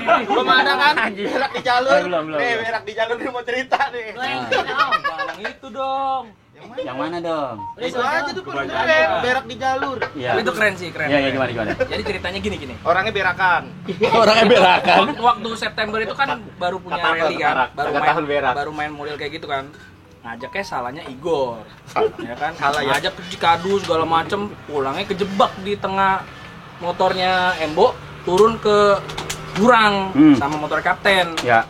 Belum ada kan? Berak di jalur. Belum. Nih, berak di jalur dia mau cerita nih. Yang itu dong. Yang mana dong? Itu aja tuh berak di jalur. Iya. Tapi itu keren sih, keren. Iya, gimana? Jadi ceritanya gini. Orangnya berakan. Orangnya berakan. Waktu September itu kan baru punya rally kan, baru main model kayak gitu kan. Ngajaknya salahnya Igor, ya kan? Salah ya. Ngajak ke Cikadu segala macem, pulangnya kejebak di tengah motornya Embo, turun ke jurang sama motor kapten. Ya.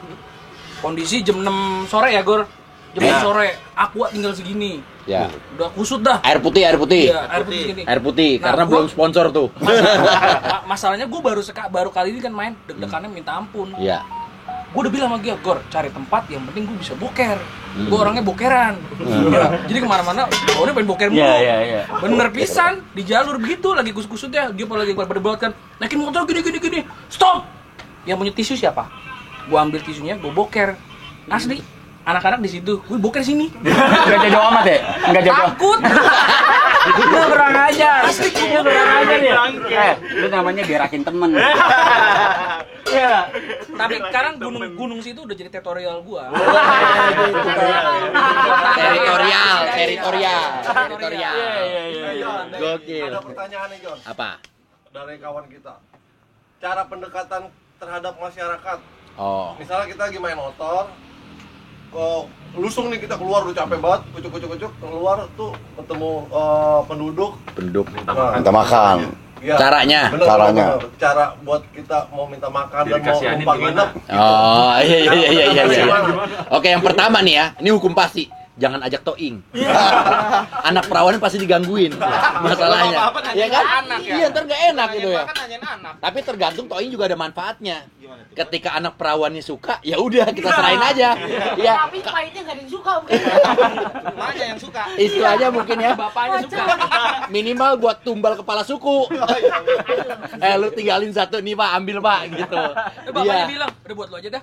Kondisi jam 6 sore ya Gor, jam 6 sore, Aqua tinggal segini. Ya. Udah kusut dah. Air putih. Iya, air putih segini. Air putih, Nah, karena belum sponsor tuh. Masalahnya gue baru kali ini kan main, deg-degannya minta ampun. Iya. Gue udah bilang sama dia, Gor, cari tempat yang penting gue bisa boker. Gue orangnya bokeran. Ya, jadi kemana-mana, gue pengen boker mulu. Iya. Bener pisan, di jalur begitu, lagi kus-kusutnya. Dia lagi pada belot kan, naikin motor gini. Stop! Yang punya tisu siapa? Gue ambil tisunya, gue boker. Asli, anak-anak di situ, gue boker sini. Enggak jauh amat ya? Enggak jauh. Takut. Lu kurang ajar. Asli, Lu kurang ajar ya. Lu namanya berakin temen. Iya. Tapi sekarang gunung situ udah jadi tutorial gua. Teritorial. Iya. Gokil. Ada pertanyaan nih, Jon. Apa? Dari kawan kita. Cara pendekatan terhadap masyarakat. Oh. Misalnya kita lagi main motor, lusung nih kita keluar udah capek banget, kucuk keluar tuh ketemu penduduk Minta makan. ya, Caranya? Caranya. Cara buat kita mau minta makan dan mau Dikasihanin numpang gimana? nginep. Oh, iya. Gimana? Oke, yang pertama nih ya, ini hukum pasti. Jangan ajak toing. Anak perawan pasti digangguin masalahnya. Apa-apa nanyain Iya kan? anak ya? Iya, ntar gak enak gitu ya. Makan nanyain anak. Tapi tergantung toing juga ada manfaatnya. Gimana tuh? Ketika anak perawannya suka, ya udah kita serahin aja. Iya. Tapi pahitnya nggak ada yang suka mungkin. Emaknya yang suka. Itu aja mungkin ya. Bapaknya suka. Minimal buat tumbal kepala suku. Lu tinggalin satu nih Pak, ambil Pak gitu. Bapaknya bilang, udah buat lo aja dah.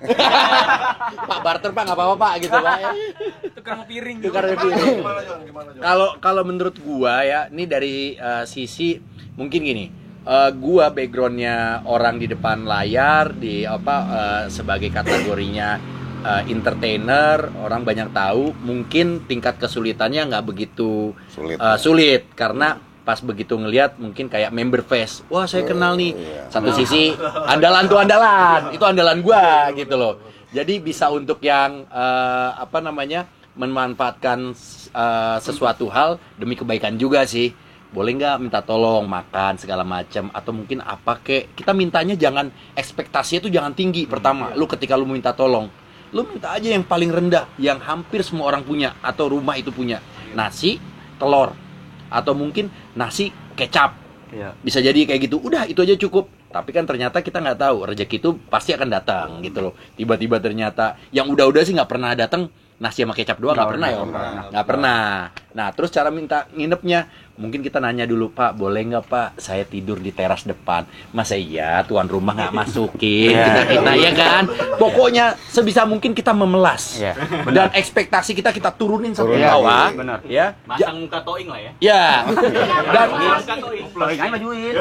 Pak barter Pak, nggak apa-apa Pak gitu Pak. Tukar sama piring. Tukar sama piring. Gimana, Jon? Kalau menurut gua ya, ini dari sisi mungkin gini. Gua backgroundnya orang di depan layar di sebagai kategorinya entertainer, orang banyak tahu. Mungkin tingkat kesulitannya nggak begitu sulit karena pas begitu ngelihat mungkin kayak member face. Wah, saya kenal nih. Satu sisi andalan tuh andalan. Itu andalan gua gitu loh. Jadi bisa untuk yang memanfaatkan sesuatu hal demi kebaikan juga sih. Boleh nggak minta tolong makan segala macam atau mungkin apa kek. Kita mintanya jangan ekspektasinya tuh jangan tinggi. Pertama, lu ketika lu minta tolong, lu minta aja yang paling rendah, yang hampir semua orang punya atau rumah itu punya. Nasi, telur atau mungkin nasi kecap. Iya. Bisa jadi kayak gitu. Udah, itu aja cukup. Tapi kan ternyata kita nggak tahu rezeki itu pasti akan datang gitu loh. Tiba-tiba ternyata yang udah-udah sih nggak pernah datang. Nasi sama kecap doang nggak pernah ya? Nggak pernah. Nah, terus cara minta nginepnya, mungkin kita nanya dulu, Pak, boleh nggak Pak, saya tidur di teras depan. Masa iya tuan rumah nggak masukin kita ya kan? Pokoknya sebisa mungkin kita memelas. Dan ekspektasi kita turunin sampai bawah. Benar. Ya. Masang muka toing lah ya. Ya. Dan Toing aja majuin.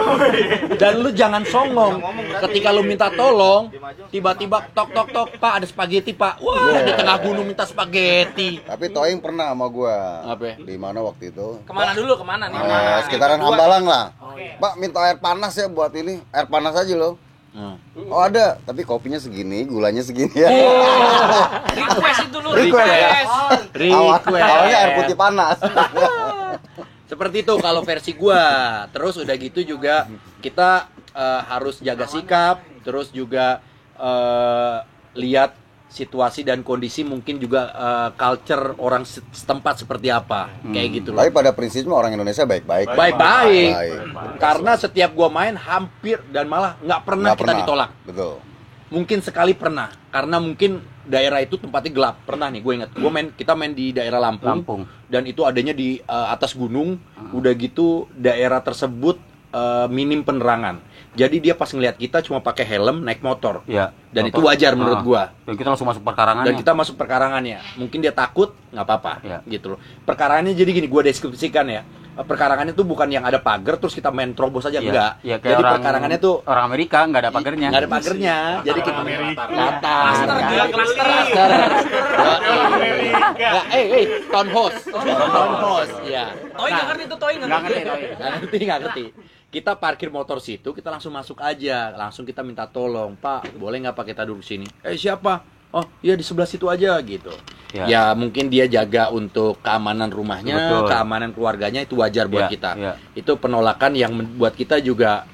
dan lu jangan songong. Ketika lu minta tolong, tiba-tiba tok, Pak, ada spaghetti Pak. Wah, di tengah gunung minta spaghetti. Tapi Toing pernah sama gua. Apa? Di mana waktu itu? Kemana dulu? Kemana nih? Sekitaran Hambalang lah. Oke. Pak, minta air panas ya buat ini. Air panas aja loh. Oh ada, tapi kopinya segini, gulanya segini ya. Request itu lu, Request. Awalnya air putih panas. Seperti itu kalau versi gua. Terus udah gitu juga kita harus jaga sikap, terus juga lihat situasi dan kondisi, mungkin juga culture orang setempat seperti apa. Kayak gitu loh. Tapi pada prinsipnya orang Indonesia baik-baik. Baik-baik. Baik. Karena setiap gua main hampir dan malah nggak pernah Nggak kita ditolak. Betul. Mungkin sekali pernah, karena mungkin daerah itu tempatnya gelap. Pernah nih, gue ingat. Kita main di daerah Lampung. Dan itu adanya di atas gunung. Udah gitu daerah tersebut minim penerangan. Jadi dia pas ngelihat kita cuma pakai helm naik motor. Iya. Dan itu wajar menurut gua. Dan kita langsung masuk perkarangan. Dan kita masuk perkarangannya. Mungkin dia takut, nggak apa-apa. Iya. Gitu loh. Perkarangannya jadi gini, gua deskripsikan ya. perkarangannya tuh bukan yang ada pagar terus kita main terobos aja, enggak. Iya, kayak Jadi orang, perkarangannya tuh orang Amerika nggak ada pagernya. nggak ada pagernya. Jadi kita latar. Townhouse. Ya. Toy nggak ngerti tuh, Toy nggak ngerti. Nggak ngerti. Kita parkir motor situ, kita langsung masuk aja, langsung kita minta tolong, Pak, boleh nggak Pak kita duduk sini? Siapa? Oh, iya di sebelah situ aja gitu. Ya mungkin dia jaga untuk keamanan rumahnya, Betul. keamanan keluarganya, itu wajar buat Ya, kita. ya. Itu penolakan yang buat kita juga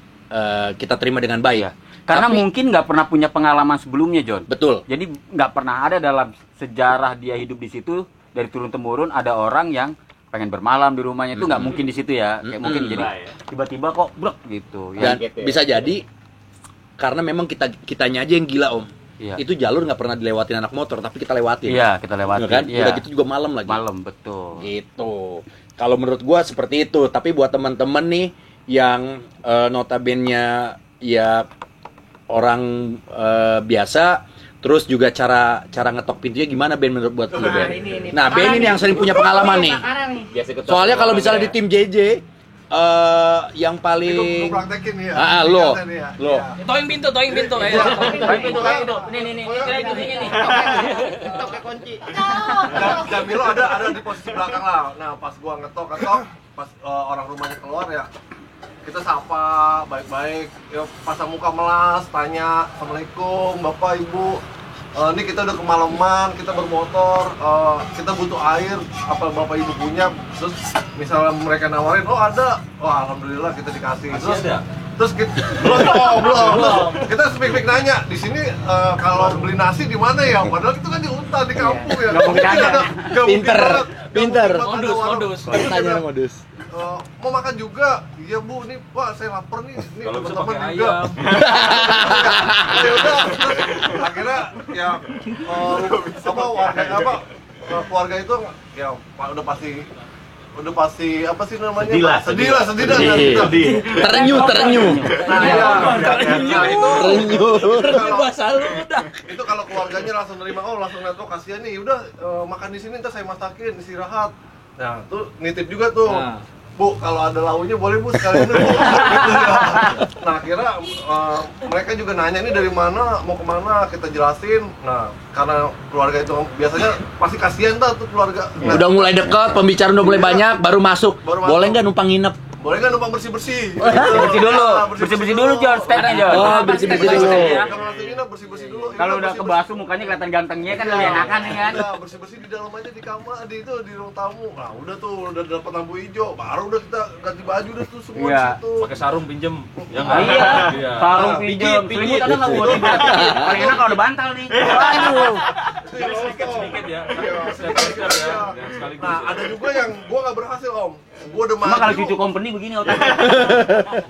kita terima dengan baik. Karena Tapi- mungkin nggak pernah punya pengalaman sebelumnya, John. Betul. Jadi nggak pernah ada dalam sejarah dia hidup di situ dari turun temurun ada orang yang pengen bermalam di rumahnya itu nggak mungkin di situ ya. Kayak mungkin jadi tiba-tiba kok blok gitu. Dan Ya. bisa jadi karena memang kitanya aja yang gila, Om. Iya. Itu jalur nggak pernah dilewatin anak motor, tapi kita lewatin. Iya, kita lewatin. Iya kan? Iya. Udah gitu juga malam lagi. Malam, betul. Gitu. Kalau menurut gua seperti itu. Tapi buat teman-teman nih yang notabene ya orang biasa, terus juga cara ngetok pintunya gimana Ben menurut buat lu Ben? Nah Ben ini yang sering punya pengalaman nih. Soalnya kalau misalnya di tim JJ yang Ini paling gua praktekin nih ya. lo. Ingatnya nih ya. Lo. Iya. Toing pintu ya. Kayak gitu, kayak gitu. Nih, kayak gini nih. Jamilo ada di posisi belakang lah. Nah, pas gua ngetok, pas orang rumahnya keluar ya, kita sapa baik-baik, ya pasang muka melas, tanya, Assalamualaikum, Bapak, Ibu. Ini kita udah kemalaman, kita bermotor, kita butuh air, apa Bapak Ibu punya? Terus misalnya mereka nawarin, oh ada, oh alhamdulillah kita dikasih. Terus kita belum. Kita speak nanya di sini kalau beli nasi di mana ya? Padahal itu kan di hutan di kampung ya. Nggak mungkin ada. Pinter. Modus. Pertanyaan modus. Mau makan juga? Iya Bu, nih Pak saya lapar nih. Nih Kalau bisa teman-teman pakai juga. ayam. Ya udah, terus akhirnya ya keluarga itu ya udah pasti apa sih namanya? Sedih dah. Terenyuh. Nah, iya. Terenyuh. Bahasa lu udah. Itu kalau keluarganya langsung nerima, oh langsung lihat, oh kasihan nih, udah makan di sini ntar saya masakin, istirahat. Nah, tuh nitip juga tuh. Nah. Bu, kalau ada launya boleh Bu sekalian Bu. Gitu ya. Nah, akhirnya mereka juga nanya ini dari mana, mau kemana, kita jelasin. Nah, karena keluarga itu biasanya pasti kasihan tuh keluarga. Nah, Udah mulai dekat, pembicaraan udah mulai banyak, baru masuk. Boleh nggak numpang nginep? boleh nggak numpang bersih-bersih? Bersih dulu. Bersih-bersih dulu, John. Stepnya, John. Oh, bersih-bersih dulu. Jangan langsung nginep, bersih-bersih dulu. Kalau udah kebasuh mukanya kelihatan gantengnya kan lebih enakan ya kan. Nah, bersih-bersih di dalam aja di kamar, di ruang tamu. Nah, udah tuh, udah dapat lampu hijau, baru udah kita ganti baju udah tuh semua Iya. di situ. Pakai sarung pinjem. Ya Ah, iya. Sarung Nah, pinjam. Selimut ada nggak buat tidur? Paling enak kalau ada bantal nih. Aduh. sedikit ya. Iya, Sedikit ya. Nah, ada juga yang gua nggak berhasil, Om. Gua udah Cuma kalau maju. cucu company begini otaknya.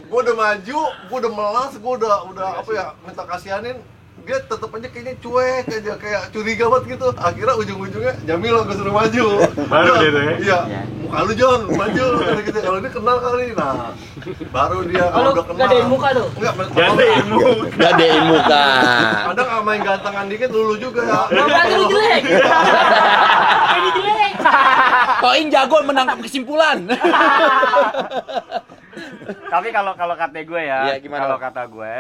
Gua udah maju, gua udah melas, gua udah apa ya, minta kasihanin. Dia tetep aja kayaknya cuek aja, kayak curiga banget gitu. Akhirnya ujung-ujungnya Jamil gua suruh maju. Baru gitu ya? Iya. Iya. Muka lu John, maju gitu. Kalau ini kenal kali. Nah, baru dia kalau udah kenal. gadein muka tuh? Enggak, Gadein muka. kadang sama yang gantengan dikit lulu juga ya. Berarti lu jelek. Ini jelek. Toing jago menangkap kesimpulan. Tapi kalau kata gue ya, Iya, gimana? kalau kata gue,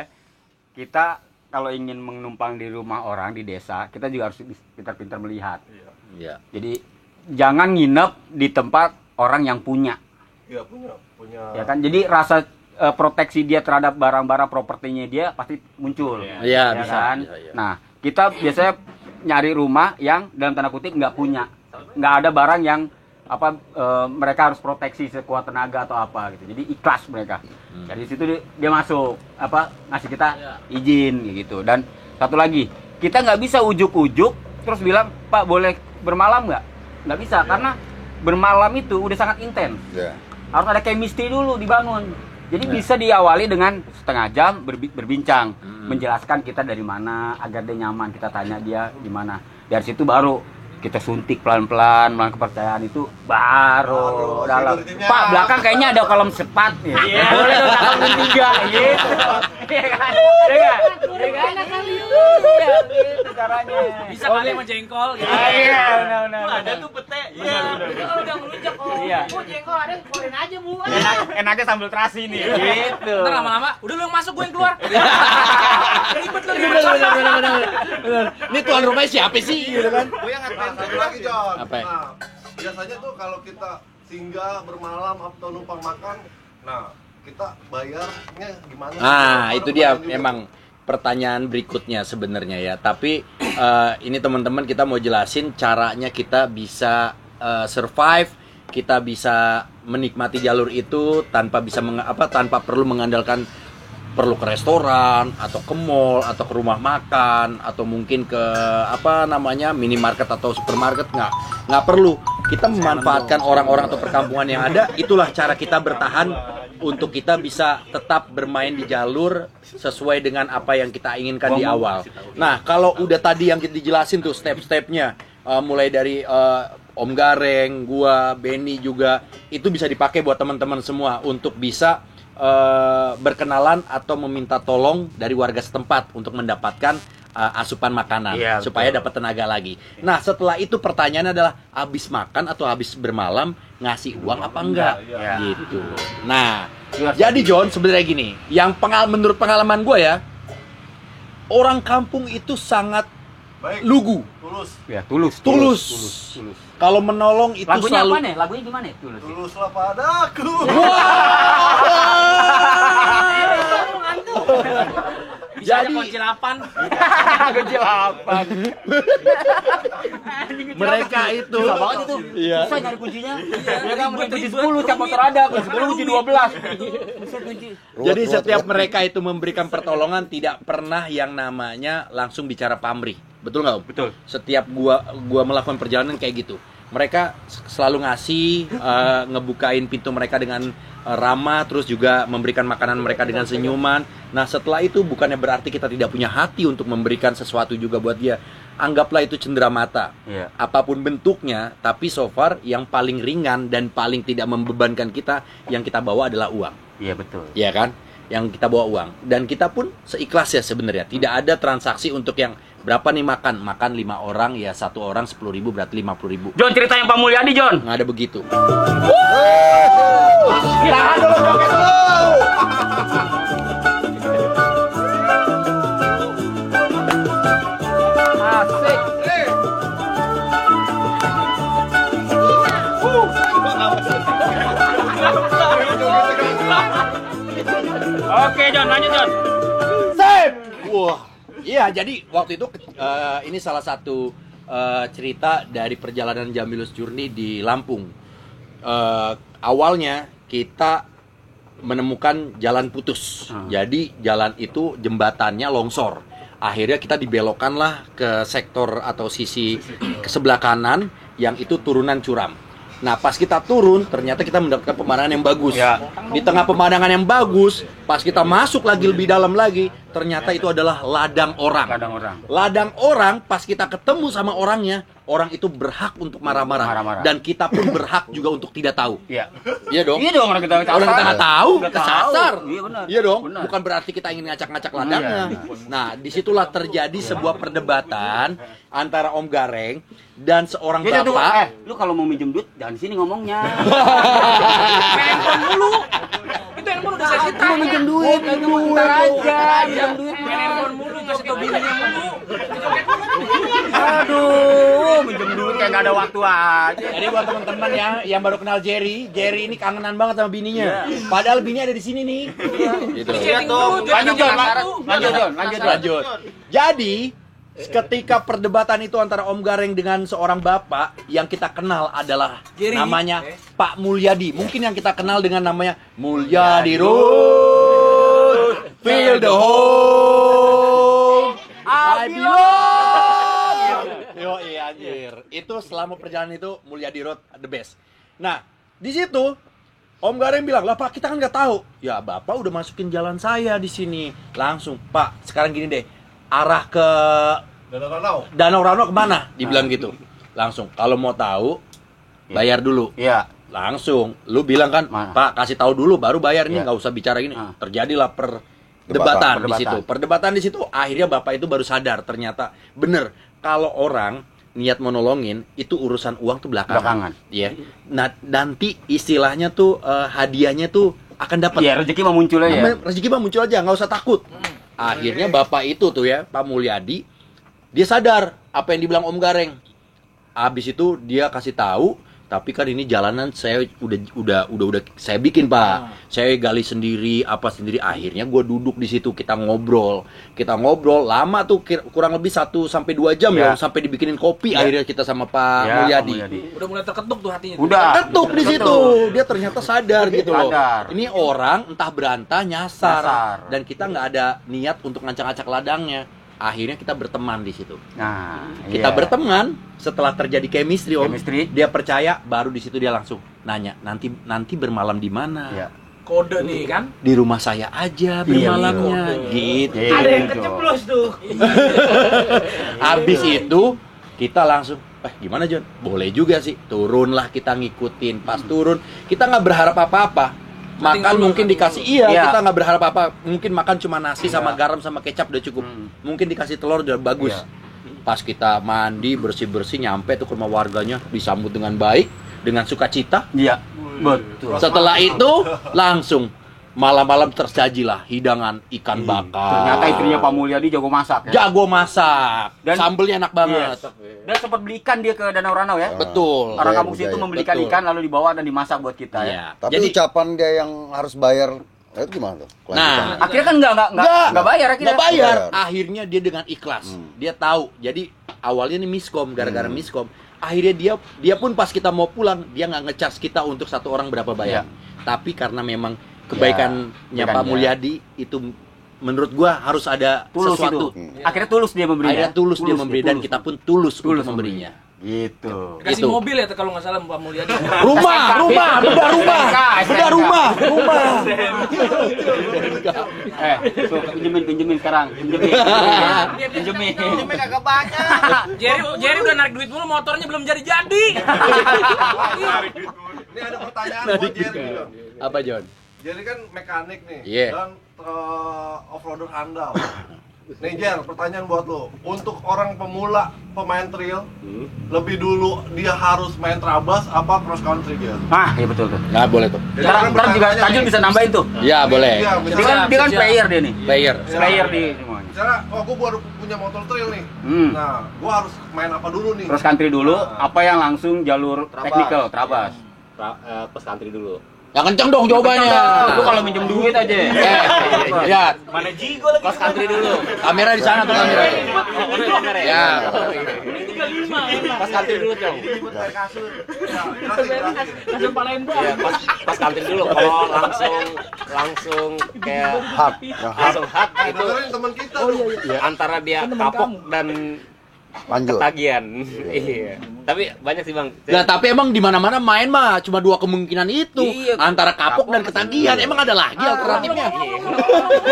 kita kalau ingin menumpang di rumah orang di desa, kita juga harus pintar-pintar melihat. Iya. Jadi jangan nginep di tempat orang yang punya, Iya, punya. ya kan? Jadi rasa proteksi dia terhadap barang-barang propertinya dia pasti muncul. Iya, ya bisa, kan? bisa, iya. Nah, kita biasanya nyari rumah yang dalam tanda kutip nggak punya, nggak ada barang yang mereka harus proteksi sekuat tenaga atau apa gitu. Jadi ikhlas mereka. Dari situ dia masuk ngasih kita izin gitu. Dan satu lagi, kita nggak bisa ujuk-ujuk terus bilang, "Pak, boleh bermalam nggak?" Nggak bisa, karena bermalam itu udah sangat intens. Ya. Harus ada chemistry dulu dibangun. Jadi bisa diawali dengan setengah jam berbincang, menjelaskan kita dari mana agar dia nyaman. Kita tanya dia di mana. Dari situ baru kita suntik pelan-pelan, kepercayaan itu baru dalam. security-nya. Pak, belakang kayaknya ada kolam sepat ya. Boleh dong kolam 3 gitu. Iya kan? Iya kan? Iya kan? Iya, gitu caranya. Bisa kali sama jengkol gitu. Iya, benar. Ada tuh pete Kalau udah ngelunjak, Iya. Bu, jengkol ada, keluarin aja, Bu. Enaknya sambil terasi nih. Gitu. Ntar lama-lama, udah lu yang masuk, gue yang keluar. Ribet lu. Bener. Ini tuan rumahnya siapa sih gitu kan? Gue yang ngatain Nah, satu lagi John. Apa ya? Nah, biasanya tuh kalau kita singgah bermalam atau numpang makan, nah kita bayarnya gimana? Ah, Orang itu dia bayar juga. memang pertanyaan berikutnya sebenarnya ya. Tapi ini teman-teman kita mau jelasin caranya kita bisa survive, kita bisa menikmati jalur itu tanpa bisa tanpa perlu mengandalkan perlu ke restoran atau ke mall atau ke rumah makan atau mungkin ke minimarket atau supermarket, nggak perlu. Kita memanfaatkan orang-orang atau perkampungan yang ada. Itulah cara kita bertahan untuk kita bisa tetap bermain di jalur sesuai dengan apa yang kita inginkan di awal. Nah, kalau udah tadi yang kita dijelasin tuh step-stepnya, mulai dari Om Gareng, gua, Benny juga, itu bisa dipakai buat teman-teman semua untuk bisa berkenalan atau meminta tolong dari warga setempat untuk mendapatkan asupan makanan, Iya, supaya betul. dapat tenaga lagi. Nah, setelah itu pertanyaannya adalah habis makan atau habis bermalam ngasih uang apa enggak? Iya. Gitu. Nah, jadi John sebenarnya gini, yang menurut pengalaman gue ya, orang kampung itu sangat Baik, lugu, tulus. Ya, tulus. tulus. Kalau menolong itu Lagunya selalu apa nih? Lagunya gimana? Tulus. Tuluslah padaku. Bisa ada Jadi- kunci 8. Kecil apa? mereka itu Susah banget itu. Iya. Susah nyari kuncinya. Iya, Ya kan mending kunci ribet, 10 cap motor ada, kunci 10 kunci 12. Bisa kunci. Jadi setiap mereka itu memberikan pertolongan tidak pernah yang namanya langsung bicara pamrih. Betul nggak Om? Betul. Setiap gua melakukan perjalanan kayak gitu. Mereka selalu ngasih, ngebukain pintu mereka dengan ramah, terus juga memberikan makanan mereka dengan senyuman. Nah, setelah itu bukannya berarti kita tidak punya hati untuk memberikan sesuatu juga buat dia. Anggaplah itu cenderamata. Iya. Apapun bentuknya, tapi so far yang paling ringan dan paling tidak membebankan kita, yang kita bawa adalah uang. Iya, betul. Iya kan? Yang kita bawa uang. Dan kita pun seikhlas ya sebenarnya. Tidak ada transaksi untuk yang berapa nih makan. Makan 5 orang, ya 1 orang 10.000 berarti 50.000. John, cerita yang Pak Mulyadi, John. Nggak ada begitu. Tahan dulu, joget dulu. Asik. Oke, John, lanjut, John. Wah, iya jadi waktu itu ini salah satu cerita dari perjalanan Jamilus Journey di Lampung. Awalnya kita menemukan jalan putus. Jadi jalan itu jembatannya longsor. Akhirnya kita dibelokkanlah ke sektor atau sisi ke sebelah kanan yang itu turunan curam. Nah, pas kita turun, ternyata kita mendapatkan pemandangan yang bagus. Ya. Di tengah pemandangan yang bagus, pas kita masuk lagi lebih dalam lagi, ternyata itu adalah ladang orang. Ladang orang. Ladang orang, pas kita ketemu sama orangnya, orang itu berhak untuk marah-marah. Marah-marah. Dan kita pun berhak juga untuk tidak tahu. Iya. Iya dong? Iya dong, orang kita Kalau kita nggak tahu, Nggak kesasar. tahu. Iya, benar. Iya dong? Benar. Bukan berarti kita ingin ngacak-ngacak ladangnya. Iya. Nah, disitulah terjadi sebuah perdebatan antara Om Gareng dan seorang Dia tuh, bapak. lu kalau mau minjem duit jangan di sini ngomongnya. Handphone mulu. Itu handphone udah saya sita. Mau minjem duit, ntar aja, minjem duit. Main handphone mulu, ngasih tau bininya mulu. Aduh, minjem duit kayak gak ada waktu aja. Jadi buat teman-teman yang baru kenal Jerry ini kangenan banget sama bininya. Padahal bini ada di sini nih. Gitu. Chatting dulu, dia Lanjut, John. penasaran. Lanjut, John. Lanjut, John. Lanjut. Jadi ketika perdebatan itu antara Om Gareng dengan seorang bapak yang kita kenal adalah Jerry. namanya Pak Mulyadi. Mungkin yang kita kenal dengan namanya Mulyadi Road, feel the home, I belong. Yo iya anjir. Itu selama perjalanan itu Mulyadi Road the best. Nah di situ Om Gareng bilang, lah Pak kita kan nggak tahu. Ya Bapak udah masukin jalan saya di sini. Langsung Pak sekarang gini deh. Arah ke Danau Rano kemana? Dibilang gitu. Langsung, kalau mau tahu bayar dulu. Iya. Langsung, lu bilang kan, Mana? Pak kasih tahu dulu baru bayar ini, Iya. nggak usah bicara gini. Ah. Terjadilah perdebatan di Perdebatan. situ. Perdebatan di situ, akhirnya bapak itu baru sadar ternyata bener kalau orang niat mau nolongin, itu urusan uang tuh Belakangan. belakangan. Iya. Nah, nanti istilahnya tuh hadiahnya tuh akan dapat. Iya, rezeki mah muncul aja. Rezeki mah muncul aja, nggak usah takut. Akhirnya bapak itu tuh ya, Pak Mulyadi, dia sadar apa yang dibilang Om Gareng. Habis itu dia kasih tahu, tapi kan ini jalanan saya udah saya bikin, Pak. Saya gali sendiri, apa sendiri. Akhirnya gue duduk di situ, kita ngobrol lama tuh, kurang lebih 1 sampai 2 jam ya, sampai dibikinin kopi. Akhirnya kita sama Pak Mulyadi. Udah mulai terketuk tuh hatinya. Udah. Ketuk di situ. Dia ternyata sadar gitu loh. Sadar. Ini orang entah berantah nyasar. Dan kita nggak ada niat untuk ngacak-ngacak ladangnya. Akhirnya kita berteman di situ. Nah, Kita berteman setelah terjadi chemistry, Om. Chemistry. Dia percaya, baru di situ dia langsung nanya, nanti bermalam di mana? Iya. Kode nih kan. Di rumah saya aja bermalamnya. Gitu. Ada yang keceplos tuh. Habis itu kita langsung, gimana John? Boleh juga sih. Turunlah kita ngikutin. Pas turun, kita nggak berharap apa-apa. Makan mungkin dikasih, kita nggak berharap apa. Mungkin makan cuma nasi sama garam sama kecap udah cukup. Mungkin dikasih telur udah bagus. Pas kita mandi bersih-bersih nyampe tuh ke rumah warganya, disambut dengan baik, dengan sukacita. Iya. Betul. Setelah itu langsung malam-malam tersajilah hidangan ikan bakar. Ternyata istrinya Pak Mulyadi jago masak ya. Jago masak. Dan sambelnya enak banget. Dan sempat beli ikan dia ke Danau Ranau ya. Betul. Orang kampung situ membelikan Betul. ikan lalu dibawa dan dimasak buat kita ya. Tapi Jadi ucapan dia yang harus bayar itu gimana tuh? Nah, Akhirnya kan enggak bayar akhirnya. nggak bayar. Bayar. Akhirnya dia dengan ikhlas. Dia tahu. Jadi awalnya ini miskom, gara-gara miskom. Akhirnya dia pun pas kita mau pulang, dia nggak ngecharge kita untuk satu orang berapa bayar. Tapi karena memang kebaikannya Pak Mulyadi itu menurut gua harus ada Tulus sesuatu. itu. Akhirnya tulus dia memberinya. Akhirnya tulus dia memberi dan kita pun tulus untuk memberinya. Gitu. Kasih Itu. mobil ya kalau nggak salah Pak Mulyadi. Rumah, beda rumah. Tuh pinjemin sekarang. Pinjemin. Ini kagak banyak. Jerry udah narik duit mulu, motornya belum jadi-jadi. Ini ada pertanyaan buat Jerry. Apa John? Jerry kan mekanik nih, Iya. dan offroader handal. Nih Jer, pertanyaan buat lo. Untuk orang pemula pemain trail, lebih dulu dia harus main trabas apa cross country Jer? Ah, iya betul tuh. Nah, boleh tuh. Jadi Ntar orang juga bertanya Tanjung nih, bisa nambahin tuh. Ya, boleh. Iya, Dia kan player dia nih. Player. Player di semuanya. misalnya, gue baru punya motor trail nih. Nah, gue harus main apa dulu nih? Cross country dulu, apa yang langsung jalur technical, trabas. Cross country dulu. Yang kenceng dong jawabannya. Lu kalau minjem duit aja. Lihat, Mana jigo lagi? Cross country dulu. kamera di sana tuh kamera. Ya. Cross country dulu, Cong. Pakai kasur. Ya, jelasin. Langsung Palembang. Ya, cross country dulu. Kalau langsung kayak hard. langsung hard Nah, itu dengerin teman kita. antara dia kapok dan Lanjut. ketagihan. Iya. Tapi banyak sih, Bang. Nah, tapi emang di mana-mana main mah cuma 2 kemungkinan itu. Iya, Antara kapok dan ketagihan. Emang ada lagi alternatifnya?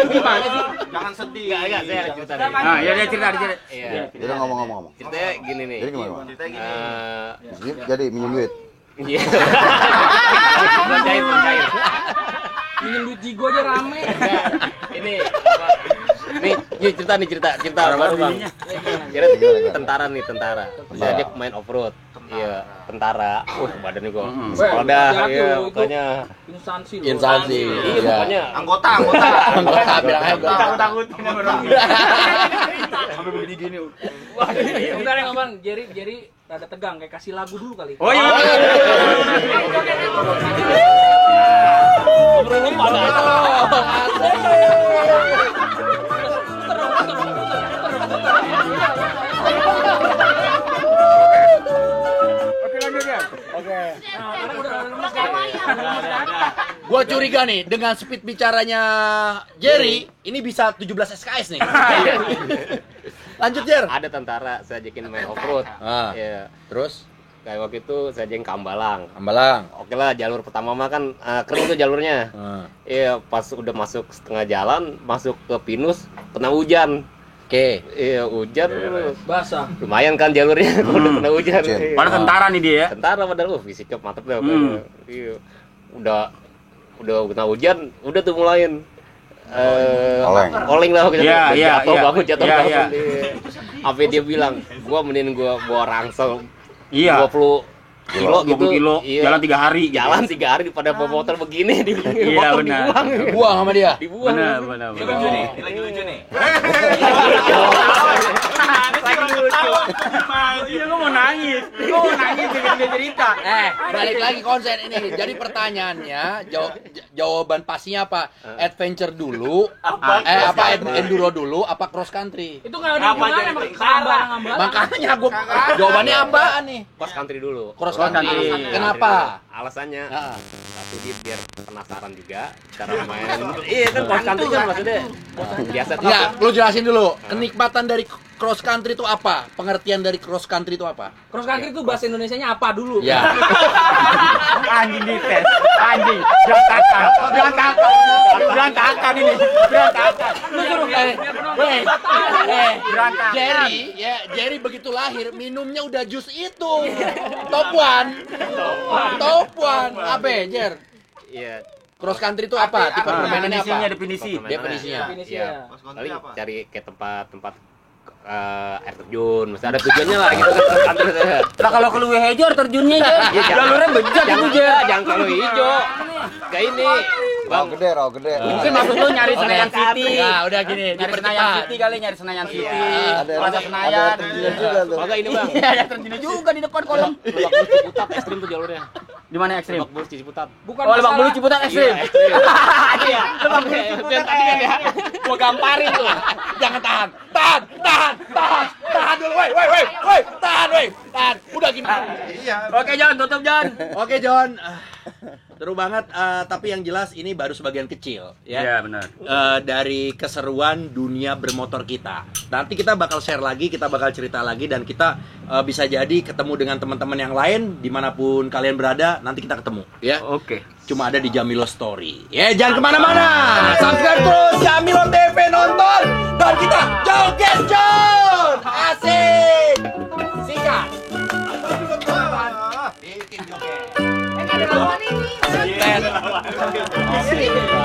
Gimana sih? Jangan sedih. Enggak, saya ada cerita nih. Nah, ya dia cerita. Iya. Jadi ngomong-ngomong. Ceritanya gini nih. Jadi gimana? Jadi minjem duit. Iya. Pencair. Minjem duit Jigo aja rame. Enggak, ini apa? Nih cerita baru Bang. Kira tentara. Saya aja main off road. Iya, tentara. Badannya gua. Udah, iya, pokoknya Instansi loh. Instansi. iya, pokoknya Anggota. Bilang aja gua. Takut-takutin sama orang. Sampai begini-gini. Bentar ya ngomong, Jerry rada tegang kayak kasih lagu dulu kali. Oh iya. Oke lanjut ya. Gua curiga nih dengan speed bicaranya Jerry, ini bisa 17 SKS nih. Lanjut Jer. ada tentara saya ajakin main off road. Iya. Terus Kayak waktu itu saya ajakin ke Ambalang. Ambalang. Oke lah, jalur pertama mah kan kering tuh jalurnya. Iya, pas udah masuk setengah jalan, masuk ke Pinus, kena hujan. Oke. Iya, hujan Basah. lumayan kan jalurnya kalau udah kena hujan. Iya. Padahal tentara nih dia ya. Tentara padahal fisiknya mantep deh. Iya. Udah kena hujan, udah tuh mulain oleng lah gitu. Iya, Jatuh iya. bangun jatuh Iya, bangun. iya. Apa dia bilang, gua mending gua bawa rangsel Iya. 20 kilo 20 gitu. kilo, Iya. jalan 3 hari. gitu. Jalan 3 hari daripada bawa motor begini di Iya, motor benar. dibuang. Buang sama dia. Dibuang. Benar. Ini lucu nih, ini lagi lucu nih. Iya, gua mau nangis dengan dia cerita. Balik lagi konsen ini. Jadi pertanyaannya, jawaban pastinya apa? Adventure dulu, enduro dulu, apa cross country? Itu nggak ada hubungannya sama ngambaran. Makanya gua jawabannya apaan nih? Cross country dulu. Cross country. country. Kenapa? Alasannya Ah. satu dia biar penasaran juga cara main. Iya kan cross country kan maksudnya biasa tuh. Enggak, lu jelasin dulu. Kenikmatan dari cross country itu apa? Pengertian dari cross country itu apa? Cross country itu bahasa Indonesianya apa dulu? Ya. Anjing dites. Anjing. Berantakan ini. Berantakan. Lu suruh Jerry begitu lahir minumnya udah jus itu. Top one. Apa, Jer? Iya. Cross country itu apa? Tipe permainannya apa? Definisi. Definisinya. Iya. Paling cari kayak tempat air terjun, mesti ada tujuannya lah gitu kan cross country. Lah kalau keluwe hijau terjunnya ya. Jalurnya bejat itu Jer. Jangan kalau hijau. Kayak ini. Rawa gede. Mungkin maksud lu nyari Senayan City. Nah, udah gini, Nyari Senayan City kali, nyari Senayan City. Ada Plaza air Senayan. terjunnya juga tuh. Kalau ini bang, Iya, ada terjunnya juga di depan kolam. Lebak Bulus Ciputat ekstrim tuh jalurnya. Di mana ekstrim? Lebak Bulus Ciputat. Bukan Oh, Lebak masalah- Bulus Ciputat ekstrim. Iya, ekstrim. Iya, Lebak Bulus Ciputat tadi kan ya. Gua gamparin tuh. Jangan tahan dulu, woi. Tahan. Udah gini. Oke, John, tutup John. Oke, John. Seru banget, tapi yang jelas ini baru sebagian kecil, ya. Iya, benar. Dari keseruan dunia bermotor kita. Nanti kita bakal share lagi, kita bakal cerita lagi, dan kita bisa jadi ketemu dengan teman-teman yang lain dimanapun kalian berada. Nanti kita ketemu, ya. Oke. Cuma ada di Jamilo Story. Ya, jangan kemana-mana. Subscribe terus Jamilo TV, nonton, dan kita joget John. Asik. Sikat. Bikin joget. Ada lawan ini. Konten.